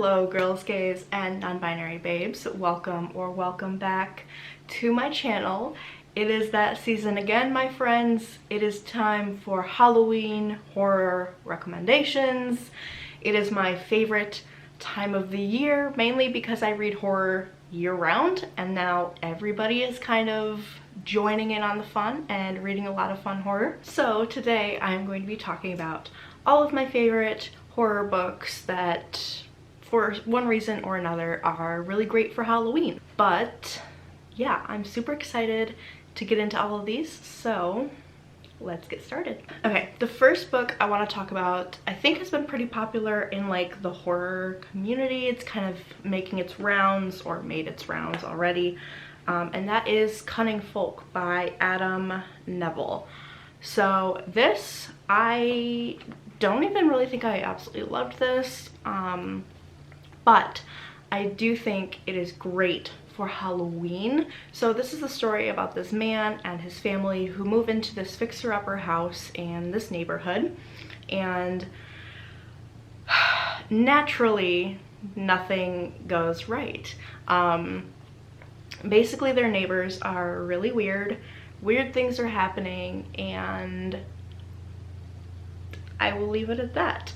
Hello girls, gays, and non-binary babes. Welcome back to my channel. It is that season again, my friends. It is time for Halloween horror recommendations. It is my favorite time of the year, mainly because I read horror year-round, and now everybody is kind of joining in on the fun and reading a lot of fun horror. So today I'm going to be talking about all of my favorite horror books that for one reason or another are really great for Halloween. But yeah, I'm super excited to get into all of these, so let's get started. Okay, the first book I want to talk about I think has been pretty popular in like the horror community. It's kind of making its rounds or made its rounds already, and that is Cunning by Adam Neville. So this, I don't even really think I absolutely loved this, but I do think it is great for Halloween. So this is the story about this man and his family who move into this fixer-upper house in this neighborhood, and naturally nothing goes right. Basically their neighbors are really weird things are happening, and I will leave it at that.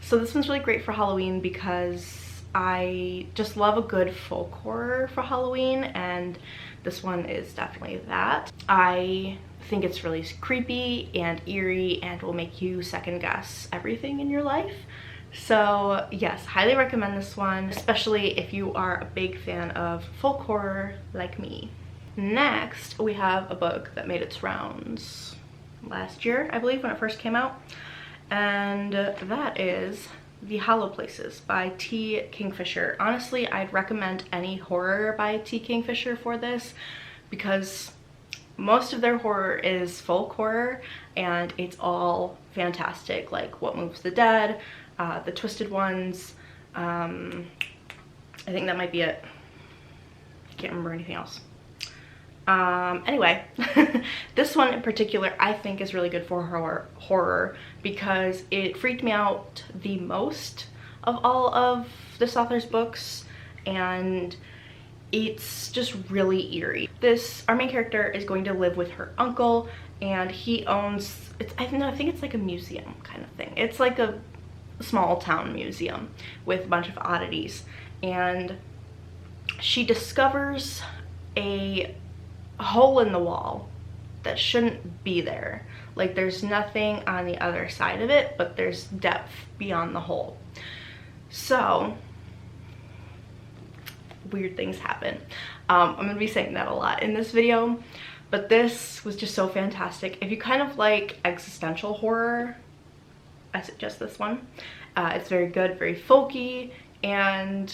So this one's really great for Halloween because I just love a good folk horror for Halloween, and this one is definitely that. I think it's really creepy and eerie and will make you second guess everything in your life. So yes, highly recommend this one, especially if you are a big fan of folk horror like me. Next, we have a book that made its rounds last year, I believe, when it first came out, and that is The Hollow Places by T. Kingfisher. Honestly, I'd recommend any horror by T. Kingfisher for this because most of their horror is folk horror and it's all fantastic, like What Moves the Dead, The Twisted Ones, I think that might be it. I can't remember anything else. Anyway, this one in particular I think is really good for horror because it freaked me out the most of all of this author's books, and it's just really eerie. Our main character is going to live with her uncle, and he owns, I think it's like a museum kind of thing. It's like a small town museum with a bunch of oddities, and she discovers a hole in the wall that shouldn't be there. Like there's nothing on the other side of it, but there's depth beyond the hole. So weird things happen. I'm gonna be saying that a lot in this video, but this was just so fantastic. If you kind of like existential horror, I suggest this one. It's very good, very folky, and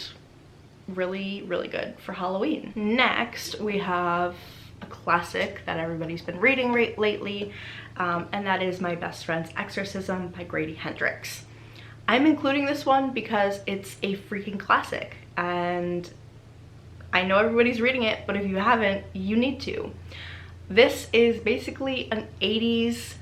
really good for Halloween. Next, we have a classic that everybody's been reading lately, and that is My Best Friend's Exorcism by Grady Hendrix. I'm including this one because it's a freaking classic, and I know everybody's reading it, but if you haven't, you need to. This is basically an 80s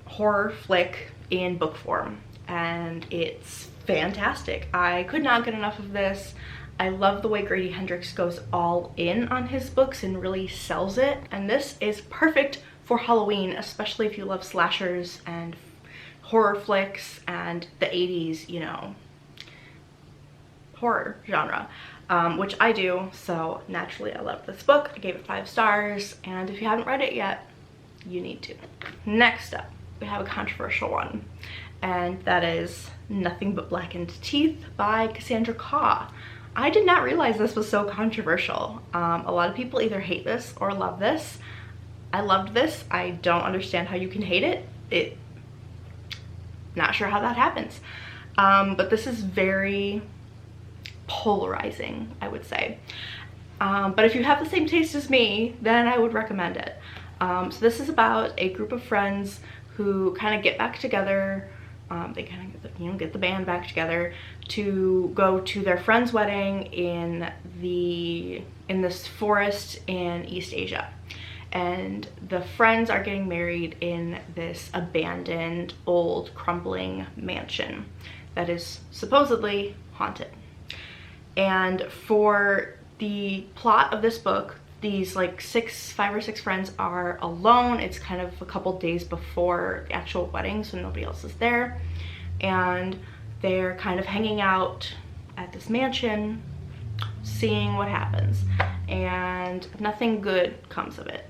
horror flick in book form, and it's fantastic. I could not get enough of this. I love the way Grady Hendrix goes all in on his books and really sells it, and this is perfect for Halloween, especially if you love slashers and horror flicks and the 80s, you know, horror genre, which I do, so naturally I love this book. I gave it 5 stars, and if you haven't read it yet, you need to. Next up, we have a controversial one, and that is Nothing But Blackened Teeth by Cassandra Khaw. I did not realize this was so controversial. A lot of people either hate this or love this. I loved this. I don't understand how you can hate it. Not sure how that happens. But this is very polarizing, I would say. But if you have the same taste as me, then I would recommend it. So this is about a group of friends who kind of get back together. They kind of, you know, get the band back together to go to their friend's wedding in this forest in East Asia. And the friends are getting married in this abandoned, old, crumbling mansion. that is supposedly haunted. And for the plot of this book, these like 5 or 6 friends are alone. It's kind of a couple days before the actual wedding, so nobody else is there. And they're kind of hanging out at this mansion, seeing what happens. And nothing good comes of it.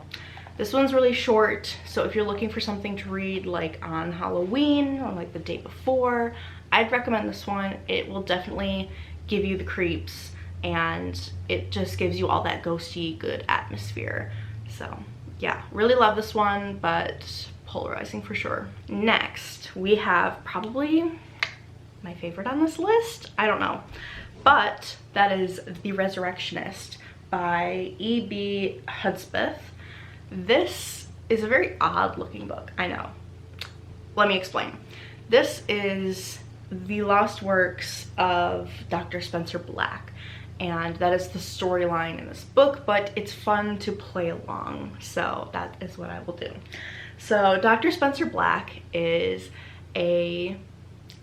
This one's really short, so if you're looking for something to read like on Halloween or like the day before, I'd recommend this one. It will definitely give you the creeps, and it just gives you all that ghosty good atmosphere. So yeah, really love this one, but polarizing for sure. Next, we have probably my favorite on this list. I don't know, but that is The Resurrectionist by E.B. Hudspeth. This is a very odd looking book, I know. Let me explain. This is the lost works of Dr. Spencer Black, and that is the storyline in this book, but it's fun to play along, so that is what I will do. So Dr. Spencer Black is a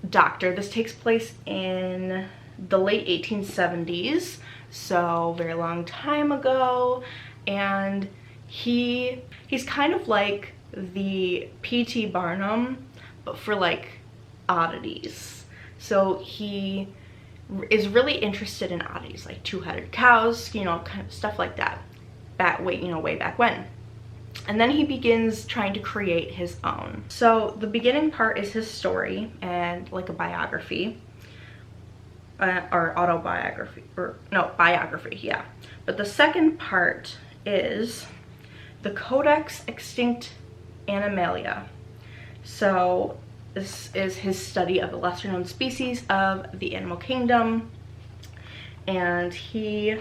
doctor. This takes place in the late 1870s, so very long time ago, and he's kind of like the P.T. Barnum, but for like oddities. So he is really interested in oddities, like two-headed cows, you know, kind of stuff like that, way back when. And then he begins trying to create his own. So the beginning part is his story and like a biography, or autobiography, or no, biography, yeah. But the second part is the Codex Extinct Animalia. So this is his study of the lesser known species of the animal kingdom, and he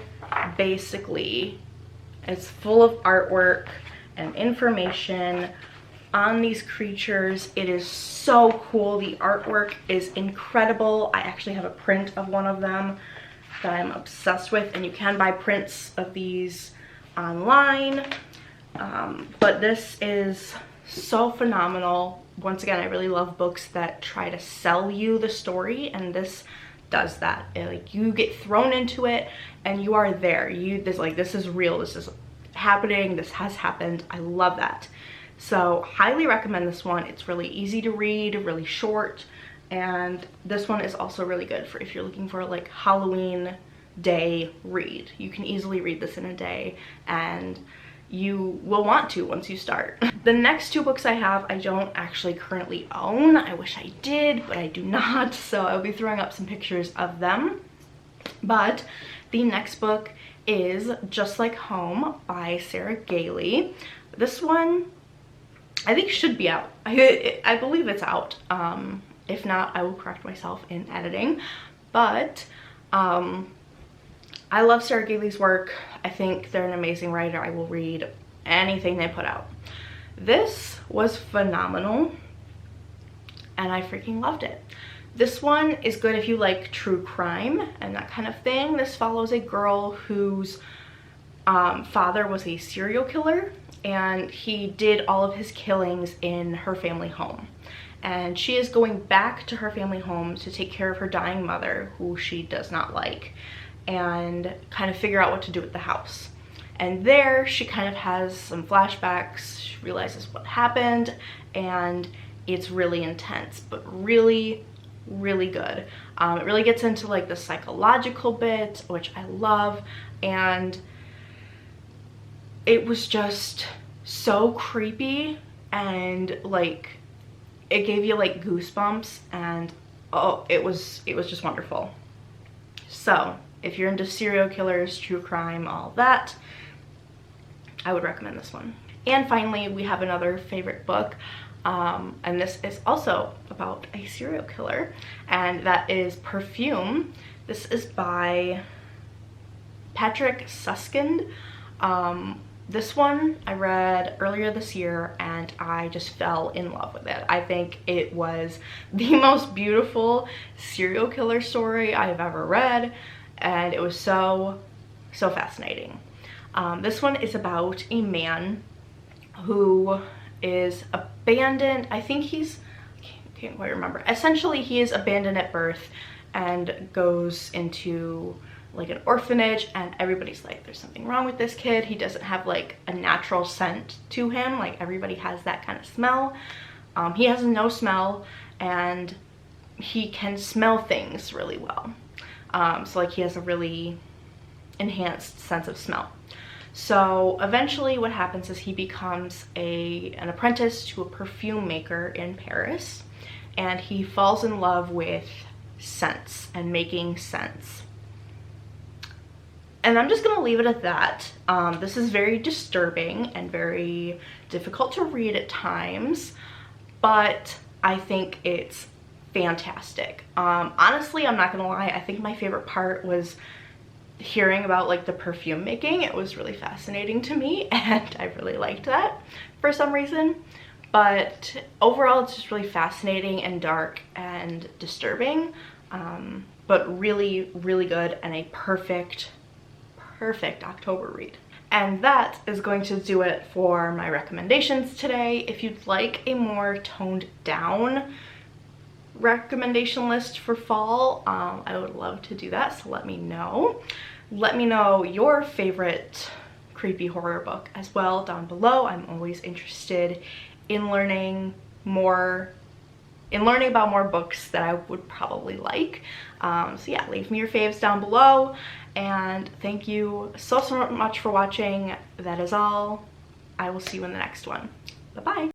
basically is full of artwork and information on these creatures. It is so cool. The artwork is incredible. I actually have a print of one of them that I'm obsessed with, and you can buy prints of these online. But this is so phenomenal. Once again, I really love books that try to sell you the story, and this does that. Like, you get thrown into it and you are there. This is real, this is happening, this has happened. I love that. So highly recommend this one. It's really easy to read, really short, and this one is also really good for if you're looking for like Halloween day read. You can easily read this in a day, and you will want to once you start. The next 2 books I have, I don't actually currently own. I wish I did, but I do not, so I'll be throwing up some pictures of them. But the next book is Just Like Home by Sarah Gailey. This one I think should be out. I believe it's out. If not, I will correct myself in editing. But I love Sarah Gailey's work. I think they're an amazing writer. I will read anything they put out. This was phenomenal, and I freaking loved it. This one is good if you like true crime and that kind of thing. This follows a girl whose father was a serial killer, and he did all of his killings in her family home. And she is going back to her family home to take care of her dying mother, who she does not like, and kind of figure out what to do with the house. And there she kind of has some flashbacks. She realizes what happened, and it's really intense, but really, really good. It really gets into like the psychological bit, which I love, and it was just so creepy, and like it gave you like goosebumps, and oh, it was just wonderful. So if you're into serial killers, true crime, all that, I would recommend this one. And finally, we have another favorite book, and this is also about a serial killer, and that is Perfume. This is by Patrick Suskind. This one I read earlier this year, and I just fell in love with it. I think it was the most beautiful serial killer story I've ever read, and it was so fascinating. This one is about a man who is abandoned. I think he's, can't quite remember. Essentially, he is abandoned at birth and goes into like an orphanage, and everybody's like, there's something wrong with this kid. He doesn't have like a natural scent to him. Like everybody has that kind of smell. He has no smell, and he can smell things really well. So like he has a really enhanced sense of smell. So eventually what happens is he becomes an apprentice to a perfume maker in Paris, and he falls in love with scents and making scents. And I'm just gonna leave it at that. This is very disturbing and very difficult to read at times, but I think it's fantastic. Honestly, I'm not gonna lie, I think my favorite part was hearing about like the perfume making. It was really fascinating to me, and I really liked that for some reason. But overall, it's just really fascinating and dark and disturbing, but really, really good, and a perfect October read. And that is going to do it for my recommendations today. If you'd like a more toned down recommendation list for fall, I would love to do that, so let me know. Let me know your favorite creepy horror book as well down below. I'm always interested in learning about more books that I would probably like. So yeah, leave me your faves down below, and thank you so much for watching. That is all. I will see you in the next one. Bye-bye.